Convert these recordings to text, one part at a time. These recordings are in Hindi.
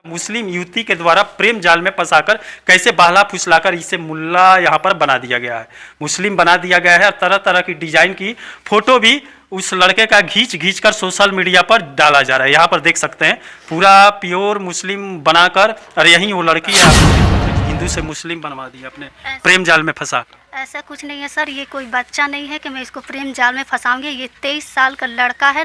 मुस्लिम युवती के द्वारा प्रेम जाल में फंसाकर कैसे बहला फुसलाकर इसे मुल्ला यहाँ पर बना दिया गया है, मुस्लिम बना दिया गया है। और तरह तरह की डिजाइन की फोटो भी उस लड़के का खींच कर सोशल मीडिया पर डाला जा रहा है। यहाँ पर देख सकते हैं पूरा प्योर मुस्लिम बनाकर, और यही वो लड़की है हिंदू से मुस्लिम बनवा दिया अपने प्रेम जाल में फंसा। ऐसा कुछ नहीं है सर, ये कोई बच्चा नहीं है कि मैं इसको प्रेम जाल में फंसाऊंगी। ये 23 साल का लड़का है।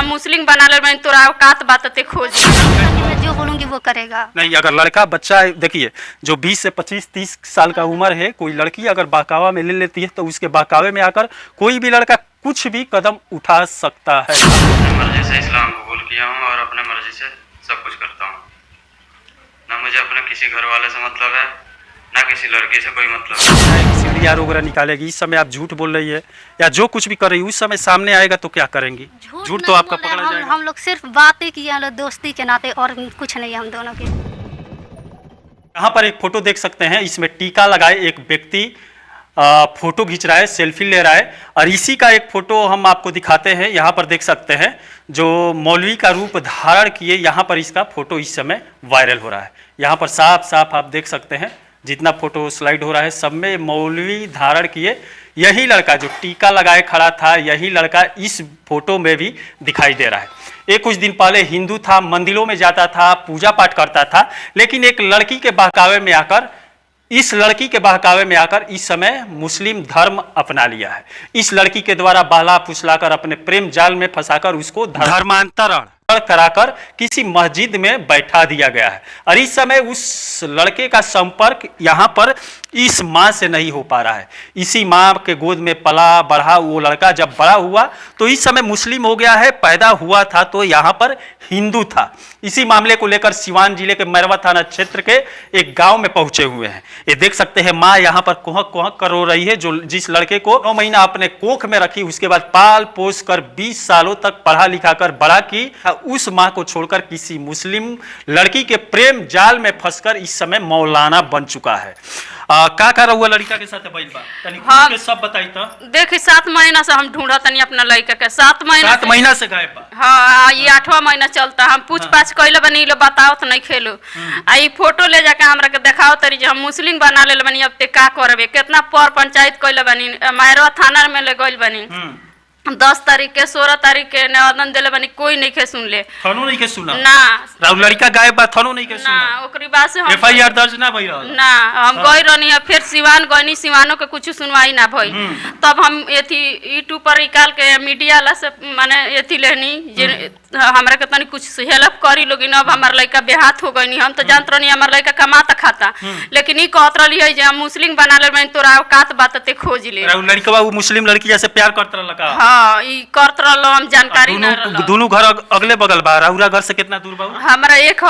मुस्लिम बना ले मैं तोरा औकात बातते खोज, मैं जो बोलूंगी वो करेगा। नहीं, अगर लड़का बच्चा देखिए जो 20 से 25-30 साल का उम्र है, कोई लड़की अगर बहकावा में ले लेती है तो उसके बहकावे में आकर कोई भी लड़का कुछ भी कदम उठा सकता है। अपनी मर्जी से इस्लाम कबूल किया हूँ और अपने मर्जी से सब कुछ करता हूँ। ना मुझे अपने किसी घर वाले से मतलब है, ना किसी लड़की से कोई मतलब है। सीढ़ियाँ वगैरह निकालेगी, इस समय आप झूठ बोल रही है या जो कुछ भी कर रही है उस समय सामने आएगा तो क्या करेंगी? झूठ तो आपका पकड़ा जाएगा। हम लोग सिर्फ बातें किए दोस्ती के नाते, और कुछ नहीं हम दोनों के। यहाँ पर एक फोटो देख सकते हैं, इसमें टीका लगाए एक व्यक्ति फोटो खींच रहा है, सेल्फी ले रहा है। और इसी का एक फोटो हम आपको दिखाते हैं। यहाँ पर देख सकते हैं जो मौलवी का रूप धारण किए, यहाँ पर इसका फोटो इस समय वायरल हो रहा है। यहाँ पर साफ साफ आप देख सकते हैं, जितना फोटो स्लाइड हो रहा है सब में मौलवी धारण किए यही लड़का जो टीका लगाए खड़ा था, यही लड़का इस फोटो में भी दिखाई दे रहा है। एक कुछ दिन पहले हिंदू था, मंदिरों में जाता था, पूजा पाठ करता था, लेकिन एक लड़की के बहकावे में आकर इस समय मुस्लिम धर्म अपना लिया है। इस लड़की के द्वारा बहला फुसलाकर अपने प्रेम जाल में फंसाकर उसको धर्मांतरण कराकर किसी मस्जिद में बैठा दिया गया है। और इस समय उस लड़के का संपर्क यहाँ पर इस माँ से नहीं हो पा रहा है। इसी माँ के गोद में पला बढ़ा वो लड़का जब बड़ा हुआ तो इस समय मुस्लिम हो गया है, पैदा हुआ था तो यहाँ पर हिंदू था। इसी मामले को लेकर सिवान जिले के मैरवा थाना क्षेत्र के एक गांव में पहुंचे हुए हैं। ये देख सकते हैं माँ यहाँ पर कोहक कोहक कर रो रही है, जो जिस लड़के को 9 महीना अपने कोख में रखी, उसके बाद पाल पोस कर 20 सालों तक पढ़ा लिखा कर बड़ा की, उस माँ को छोड़कर किसी मुस्लिम लड़की के प्रेम जाल में फंसकर इस समय मौलाना बन चुका है। का कर हुआ लड़का के साथ हाँ, के सब बताई तो देखी 7 महीना से हम ढूंढा तनी अपना लड़का के। 7 महीना से गायब बा। हाँ, ये 8वां महीना चलता। हम पूछ पाछ कैले बनी, लो बताओ तो नहीं खेलो। आई फोटो ले जाके हमरा के दिखाओ तरी जे हम मुस्लिम बना ले बनी, अब ते का करबे। कितना पर पंचायत कैले बनी, मैरवा थाना में ले गइल बनी। 10 तारीख के 16 तारीख के निवेदन दिले बनी, कोई नहीं के सुन ले। थानो नहीं के सुना ना, राव लड़का गायब बा, थानो नहीं के सुना ना। ओकरी बाद से हम एफआईआर दर्ज ना भई रहल ना। हम गई रहनी है, फिर सिवान गईनी, सिवानों के कुछ सुनवाई ना भई। तब हम एथी यूट्यूब पर निकाल के मीडिया ला से माने एथी लेनी जे हमरा के तनी कुछ हेल्प करी लोगिन। अब हमार लड़का बेहाथ हो गईनी। हम तो जानत रहनी हमार लड़का कमाता खाता, लेकिन ई कहत रहली है जे हम मुस्लिम बना ले मैं तोरा औकात बातते खोज ले। राव लड़का वो मुस्लिम लड़की जैसे प्यार करत रहल का? हां, ई करत रहल, हम जानकारी ना रहल। दोनों घर अगले बगल बा? राउरा घर से कितना दूर बा? हमारा एक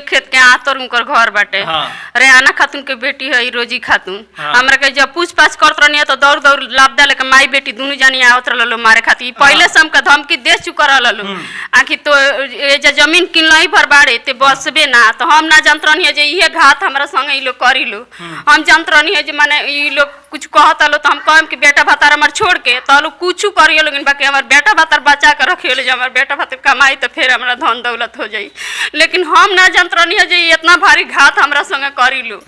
खेत के आतर उनकर घर बाटे। रेहाना खातून के बेटी है रोजी खातून। हमरा के जब पूछ पाछ करत रहनी तो दौड़ दौड़ लापदा लेके माई बेटी दोनों जानी आवत रहलो मारे खातिर। पहले से हमका धमकी दे चुका रहलो आखिर तो ये जमीन किनलही भर बाड़े ते बसबे ना। तो हम ना जानत रहनी है जे इहे घात हमरा संगे ई लोग करी लो। हम जानत रहनी है जे माने ई लोग कुछ कहत लो तो हम कहम कि बेटा भातार हमर छोड़ के तो लोग कुछ करियो, लेकिन बाकी हमर बेटा भातार बचा के रखियो ले, जे हमर बेटा भातार कमाई तो फिर हमरा धन दौलत हो जाई। लेकिन हम ना जानत रहनी है जे इतना भारी घात हमरा संगे करी लो।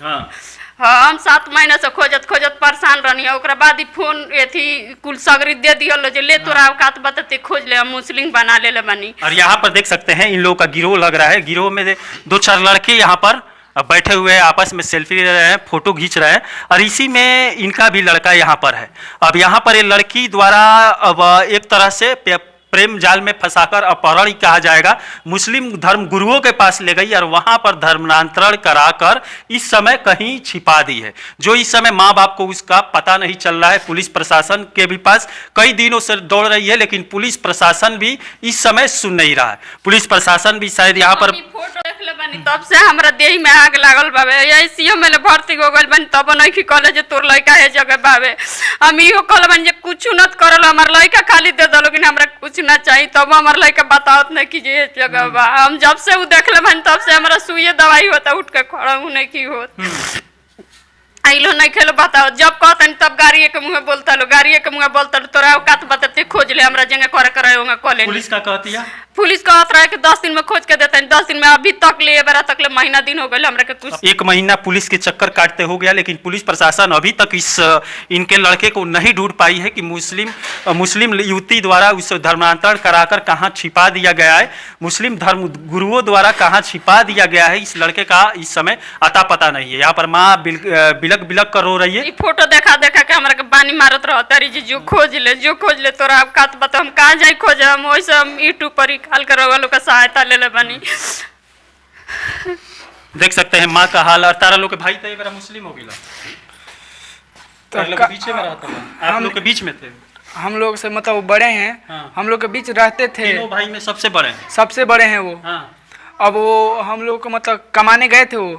हम 7 महीना से खोजत खोजत परेशान रहनी है। ओकरा बाद ही फोन एथी कुल सगरी दे दियल जे ले तोरा औकात बतते खोज ले, हम मुस्लिम बना ले बनी। और यहाँ पर देख सकते हैं इन लोगों का गिरोह लग रहा है। गिरोह में 2-4 लड़के यहाँ पर बैठे हुए आपस में सेल्फी ले रहे हैं, फोटो खींच रहे हैं। और इसी में इनका भी लड़का यहाँ पर है। अब यहाँ पर ये लड़की द्वारा अब एक तरह से प्रेम जाल में फंसाकर अपहरण ही कहा जाएगा, मुस्लिम धर्म गुरुओं के पास ले गई और वहां पर धर्मांतरण कराकर इस समय कहीं छिपा दी है, जो इस समय माँ बाप को उसका पता नहीं चल रहा है। पुलिस प्रशासन के भी पास कई दिनों से दौड़ रही है, लेकिन पुलिस प्रशासन भी इस समय सुन नहीं रहा है। पुलिस प्रशासन भी शायद यहाँ पर फोटो देख ले बनी, तब से हमरा देह में आग लागल बावे। ऐसीओ में भर्ती हो गइल बनी, तब नहीं कि कहले जे तोर लड़का है जगह बावे। हम इहो कहले बनी जे कुछ नत करल, हमर लड़का खाली दे दो, लेकिन हमरा कुछ ना चाहिए। तब हमार लड़का बतावत नहीं कि ये जगह बा। हम जब से वो देखले बनी तब से हमारा सुइए दवाई होता, उठ के खड़ा हूँ नहीं की होत। आइलो नहीं खेलो बताओ जब कहतन तब गाड़ी के मुंह बोलता लो गाड़ी के मुंह बोलता लो तोरा औकात बताते खोज ले हमरा जगह करे करे होगा कॉलेज पुलिस का कहती है पुलिस कहत रहा है कि 10 दिन में खोज के देते हैं 10 दिन में अभी तक ले बरा तक ले महीना दिन हो गए हमरा के कुछ 1 महीना पुलिस के चक्कर काटते हो गया, लेकिन पुलिस प्रशासन अभी तक इनके लड़के को नहीं ढूंढ पाई है कि मुस्लिम युवती द्वारा उसे धर्मांतरण कराकर कहां छिपा दिया गया है, मुस्लिम धर्म गुरुओं द्वारा कहां छिपा दिया गया है। इस लड़के का इस समय अता पता नहीं है। यहाँ पर माँ बिलक बिलक कर रो रही है। फोटो देखा देखा के हमरा के बानी मारत रहता री जो खोज ले तोरा औकात बता हम कहां जाई खोज हम वैसे हम यूट्यूब पर खाल कर लोग का सहायता ले ले बनी। देख सकते हैं माँ का हाल। और तारा लोग के भाई तो मेरा मुस्लिम हो गया तो पीछे में रहता था, आप लोग के बीच में थे। हम लोग से मतलब वो बड़े हैं। हाँ। हम लोग के बीच रहते थे। तीनों भाई में सबसे बड़े हैं। सबसे बड़े हैं वो। हाँ। अब वो हम लोग को मतलब कमाने गए थे वो,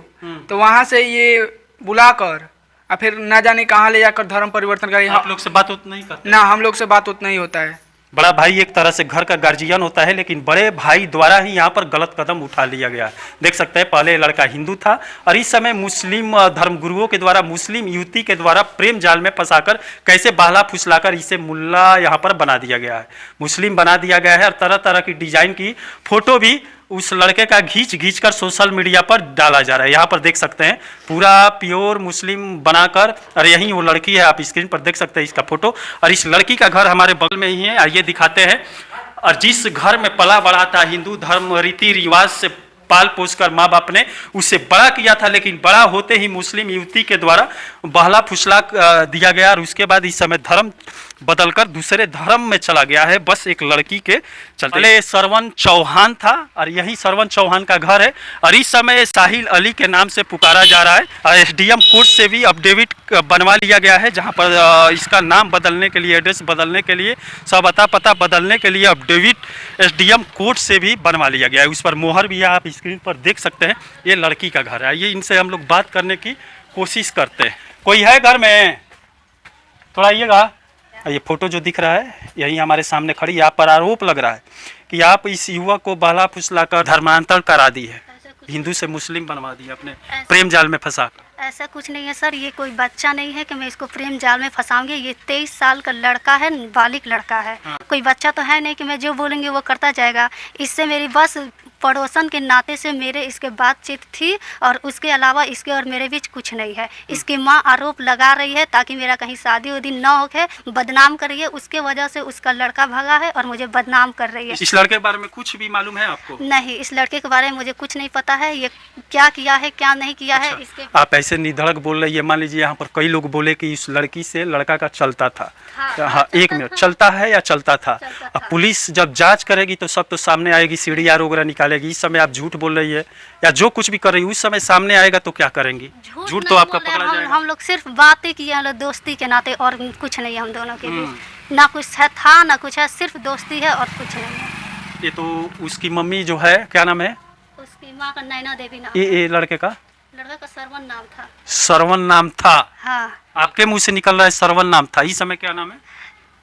तो वहाँ से ये बुलाकर और फिर ना जाने कहाँ ले जाकर धर्म परिवर्तन कर। आप लोग से बात उतना नहीं करते? ना, हम लोग से बात उतना नहीं होता है। बड़ा भाई एक तरह से घर का गार्जियन होता है, लेकिन बड़े भाई द्वारा ही यहाँ पर गलत कदम उठा लिया गया। देख सकते हैं पहले लड़का हिंदू था और इस समय मुस्लिम धर्मगुरुओं के द्वारा मुस्लिम युवती के द्वारा प्रेम जाल में फंसाकर कैसे बहला फुसलाकर इसे मुल्ला यहाँ पर बना दिया गया है, मुस्लिम बना दिया गया है। और तरह तरह की डिजाइन की फोटो भी उस लड़के का खींच कर सोशल मीडिया पर डाला जा रहा है। यहाँ पर देख सकते हैं पूरा प्योर मुस्लिम बनाकर, और यही वो लड़की है, आप स्क्रीन पर देख सकते हैं इसका फोटो। और इस लड़की का घर हमारे बगल में ही है, आइए दिखाते हैं। और जिस घर में पला बड़ा था, हिंदू धर्म रीति रिवाज से पाल पोस कर माँ बाप ने उसे बड़ा किया था, लेकिन बड़ा होते ही मुस्लिम युवती के द्वारा बहला फुसला दिया गया और उसके बाद इस समय धर्म बदलकर दूसरे धर्म में चला गया है, बस एक लड़की के चलते। पहले सरवन चौहान था और यही सरवन चौहान का घर है और इस समय साहिल अली के नाम से पुकारा जा रहा है। और एसडीएम कोर्ट से भी अपडेट बनवा लिया गया है, जहां पर इसका नाम बदलने के लिए, एड्रेस बदलने के लिए, सब अता पता बदलने के लिए अपडेट एसडीएम कोर्ट से भी बनवा लिया गया है। उस पर मोहर भी है, आप स्क्रीन पर देख सकते हैं। ये लड़की का घर है। ये इनसे हम लोग बात करने की कोशिश करते हैं। कोई है घर में? थोड़ा आइएगा। ये फोटो जो दिख रहा है यही हमारे सामने खड़ी। यहाँ पर आरोप लग रहा है कि आप इस युवक को बहला फुसला कर धर्मांतरण करा दी है, हिंदू से मुस्लिम बनवा दी अपने प्रेम जाल में फंसा कर। ऐसा कुछ नहीं है सर, ये कोई बच्चा नहीं है कि मैं इसको प्रेम जाल में फंसाऊंगी। ये 23 साल का लड़का है, बालिग लड़का है। हाँ। कोई बच्चा तो है नहीं कि मैं जो बोलूँगी वो करता जाएगा। इससे मेरी बस पड़ोसन के नाते से मेरे इसके बातचीत थी और उसके अलावा इसके और मेरे बीच कुछ नहीं है। इसकी माँ आरोप लगा रही है ताकि मेरा कहीं शादी उदी न हो के बदनाम कर रही है। उसके वजह से उसका लड़का भागा है और मुझे बदनाम कर रही है। इस लड़के के बारे में कुछ भी मालूम है आपको? नहीं, इस लड़के के बारे में मुझे कुछ नहीं पता है, ये क्या किया है क्या नहीं किया है। इसके आप ऐसे निधड़क बोल रही है। मान लीजिए यहाँ पर कई लोग बोले कि इस लड़की से लड़का का चलता था। हाँ, एक मिनट, चलता है या चलता था? अब पुलिस जब जांच करेगी तो सब तो सामने आएगी, सीढ़ियाँ वगैरह निकालेगी। इस समय आप झूठ बोल रही है या जो कुछ भी कर रही है उस समय सामने आएगा तो क्या करेंगे? झूठ तो आपका पकड़ा जाएगा। हम लोग सिर्फ बातें किए हैं दोस्ती के नाते और कुछ नहीं है हम दोनों के बीच। ना कुछ है था ना कुछ है, सिर्फ दोस्ती है और कुछ नहीं है। ये तो उसकी मम्मी जो है, क्या नाम है उसकी माँ का? नैना देवी नाम। ये लड़के का सरवन नाम था। सरवन नाम था? हाँ। आपके मुंह से निकल रहा है सरवन नाम था। इस समय क्या नाम है?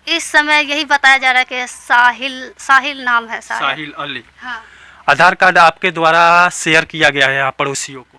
इस समय यही बताया जा रहा है कि साहिल नाम है। साहिल अली। हाँ। आधार कार्ड आपके द्वारा शेयर किया गया है आप पड़ोसियों को?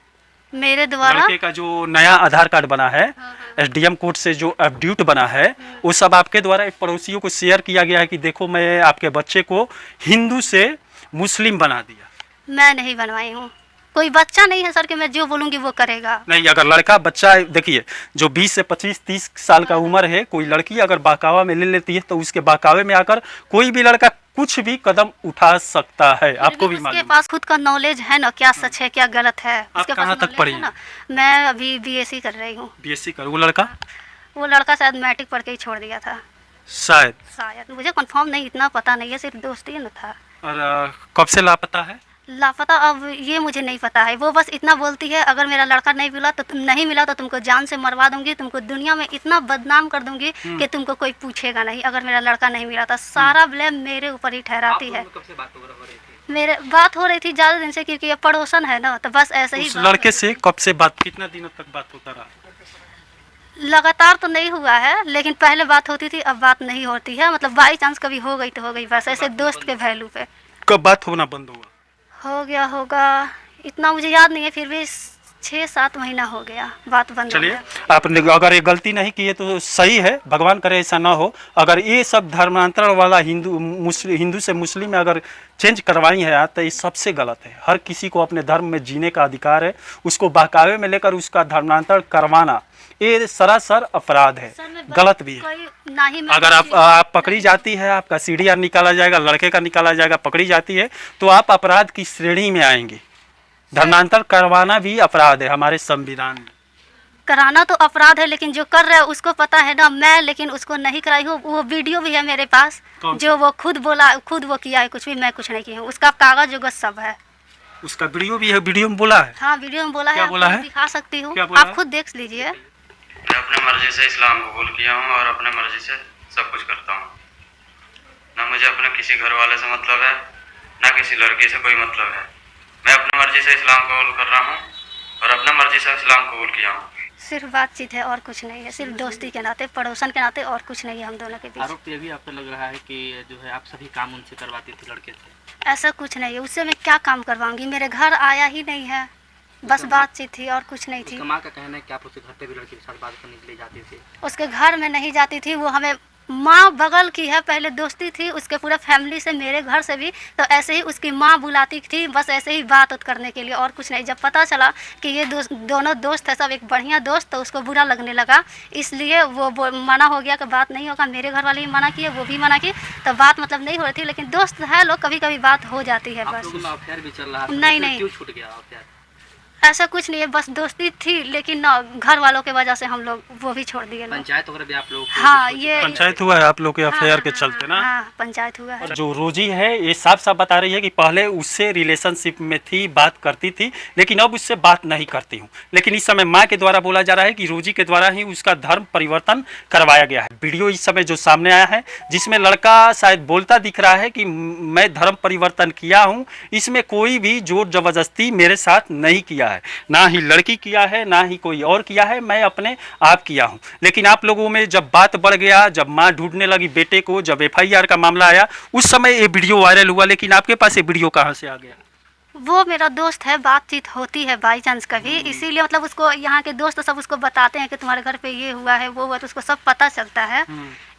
मेरे द्वारा लड़के का जो नया आधार कार्ड बना है, एसडीएम कोर्ट से जो अपडेट बना है, वो सब आपके द्वारा एक पड़ोसियों को शेयर किया गया है कि देखो मैं आपके बच्चे को हिंदू से मुस्लिम बना दिया। मैं नहीं बनवाई हूँ। कोई बच्चा नहीं है सर कि मैं जो बोलूँगी वो करेगा। नहीं, अगर लड़का बच्चा, देखिए जो 20 से 25-30 साल का उम्र है, कोई लड़की अगर बहकावा में ले लेती है तो उसके बहकावे में आकर कोई भी लड़का कुछ भी कदम उठा सकता है। आपको भी मालूम है। उसके पास खुद का नॉलेज है ना, क्या सच है क्या गलत है। आप कहाँ तक पढ़ी हैं? मैं अभी बीएससी कर रही हूँ। बीएससी कर? वो लड़का शायद मैट्रिक पढ़ के ही छोड़ दिया था शायद मुझे कंफर्म नहीं, इतना पता नहीं है, सिर्फ दोस्ती न था। और कब से लापता है? लापता अब ये मुझे नहीं पता है। वो बस इतना बोलती है अगर मेरा लड़का नहीं मिला तो तुमको जान से मरवा दूंगी, तुमको दुनिया में इतना बदनाम कर दूंगी कि तुमको कोई पूछेगा नहीं। अगर मेरा लड़का नहीं मिला तो सारा ब्लेम मेरे ऊपर ही ठहराती है। मेरे बात हो रही थी ज़्यादा दिन से, क्योंकि ये पड़ोसन है ना, तो बस ऐसे ही। लड़के से कब से बात, कितना दिनों तक बात होता रहा? लगातार तो नहीं हुआ है, लेकिन पहले बात होती थी, अब बात नहीं होती है। मतलब बाई चांस कभी हो गई तो हो गई, बस ऐसे दोस्त के वैल्यू पे। कब बात होना बंद हुआ? हो गया होगा, इतना मुझे याद नहीं है, फिर भी 6-7 महीना हो गया, बात बंद हो चलिए, गया। आपने अगर ये गलती नहीं की है तो सही है, भगवान करे ऐसा ना हो। अगर ये सब धर्मांतरण वाला हिंदू से मुस्लिम में अगर चेंज करवाई है तो ये सबसे गलत है। हर किसी को अपने धर्म में जीने का अधिकार है, उसको बहकावे में लेकर उसका धर्मांतरण करवाना ये सरासर अपराध है, गलत भी है। अगर आप पकड़ी जाती है, आपका सीढ़ियाँ निकाला जाएगा, लड़के का निकाला जाएगा, पकड़ी जाती है तो आप अपराध की श्रेणी में आएंगे। धर्मांतरण करवाना भी अपराध है हमारे संविधान में। कराना तो अपराध है, लेकिन जो कर रहा है उसको पता है ना, मैं लेकिन उसको नहीं कराई हूँ। वो वीडियो भी है मेरे पास जो वो खुद बोला, खुद वो किया है, कुछ भी मैं कुछ नहीं की हूँ। उसका कागज वगज सब है, उसका वीडियो भी है, वीडियो में बोला है। हाँ वीडियो में बोला है, बोला है? दिखा सकती हूँ, क्या बोला आप है? खुद देख लीजिए। मैं अपने मर्जी से इस्लाम कबूल किया हूँ और अपने मर्जी से सब कुछ करता हूँ। ना मुझे अपने किसी घर वाले से मतलब है, ना किसी लड़की से कोई मतलब है। मैं अपनी मर्जी से इस्लाम कबूल कर रहा हूँ और अपने मर्जी से इस्लाम कबूल किया हूँ। सिर्फ बातचीत है और कुछ नहीं है, सिर्फ दोस्ती के नाते, पड़ोसन के नाते, और कुछ नहीं है हम दोनों के बीच। आरोप ये भी आपको लग रहा है कि जो है आप सभी काम उनसे करवाती थी लड़के से? ऐसा कुछ नहीं है, उससे मैं क्या काम करवाऊंगी, मेरे घर आया ही नहीं है, बस बातचीत थी और कुछ नहीं थी। उसका माँ का कहना है कि आप उसके घर पे भी लड़के के साथ बात करने के लिए जाती थी? उसके घर में नहीं जाती थी वो, हमें माँ बगल की है, पहले दोस्ती थी उसके पूरे फैमिली से, मेरे घर से भी, तो ऐसे ही उसकी माँ बुलाती थी, बस ऐसे ही बात करने के लिए और कुछ नहीं। जब पता चला कि ये दोनों दोस्त है, सब एक बढ़िया दोस्त, तो उसको बुरा लगने लगा, इसलिए वो मना हो गया कि बात नहीं होगा। मेरे घर वाले भी मना किए, वो भी मना की, तो बात मतलब नहीं हो रही थी, लेकिन दोस्त है लोग, कभी कभी बात हो जाती है। आप बस लोगों में अफेयर भी चल रहा था? नहीं, फिर नहीं। क्यों छूट गया अफेयर? ऐसा कुछ नहीं है, बस दोस्ती थी, लेकिन ना घर वालों के वजह से हम लोग वो भी छोड़ दिए लोग। पंचायत वगैरह भी आप लोग? हाँ, ये पंचायत हुआ है आप लोग के अफेयर के चलते ना? हाँ, पंचायत हुआ है। जो रोजी है ये साफ साफ बता रही है कि पहले उससे रिलेशनशिप में थी, बात करती थी, लेकिन अब उससे बात नहीं करती हूँ। लेकिन इस समय माँ के द्वारा बोला जा रहा है कि रोजी के द्वारा ही उसका धर्म परिवर्तन करवाया गया है। वीडियो इस समय जो सामने आया है जिसमें लड़का शायद बोलता दिख रहा है कि मैं धर्म परिवर्तन किया हूँ, इसमें कोई भी जोर जबरदस्ती मेरे साथ नहीं किया है, ना ही लड़की किया है, ना ही कोई और किया है, मैं अपने आप किया हूं। लेकिन आप लोगों में जब बात बढ़ गया, जब मां ढूंढने लगी बेटे को, जब एफआईआर का मामला आया, उस समय ये वीडियो वायरल हुआ। लेकिन आपके पास ये वीडियो कहां से आ गया? वो मेरा दोस्त है, बातचीत होती है बाई चांस कभी, इसीलिए मतलब उसको यहाँ के दोस्त सब उसको बताते हैं कि तुम्हारे घर पे ये हुआ है, वो हुआ, तो उसको सब पता चलता है।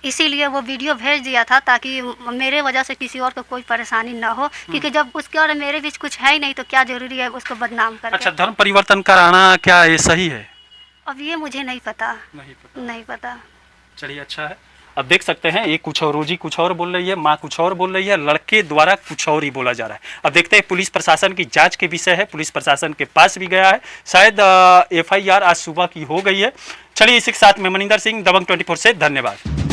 इसीलिए वो वीडियो भेज दिया था ताकि मेरे वजह से किसी और को कोई परेशानी ना हो, क्योंकि जब उसके और मेरे बीच कुछ है ही नहीं तो क्या जरूरी है उसको बदनाम करके। अच्छा, धर्म परिवर्तन कराना क्या ये सही है? अब ये मुझे नहीं पता, नहीं पता। चलिए, अच्छा है। अब देख सकते हैं ये कुछ और, रोजी कुछ और बोल रही है, माँ कुछ और बोल रही है, लड़के द्वारा कुछ और ही बोला जा रहा है। अब देखते हैं, पुलिस प्रशासन की जांच के विषय है, पुलिस प्रशासन के पास भी गया है, शायद एफआईआर आज सुबह की हो गई है। चलिए, इसी के साथ मैं मनिंदर सिंह, दबंग 24 से धन्यवाद।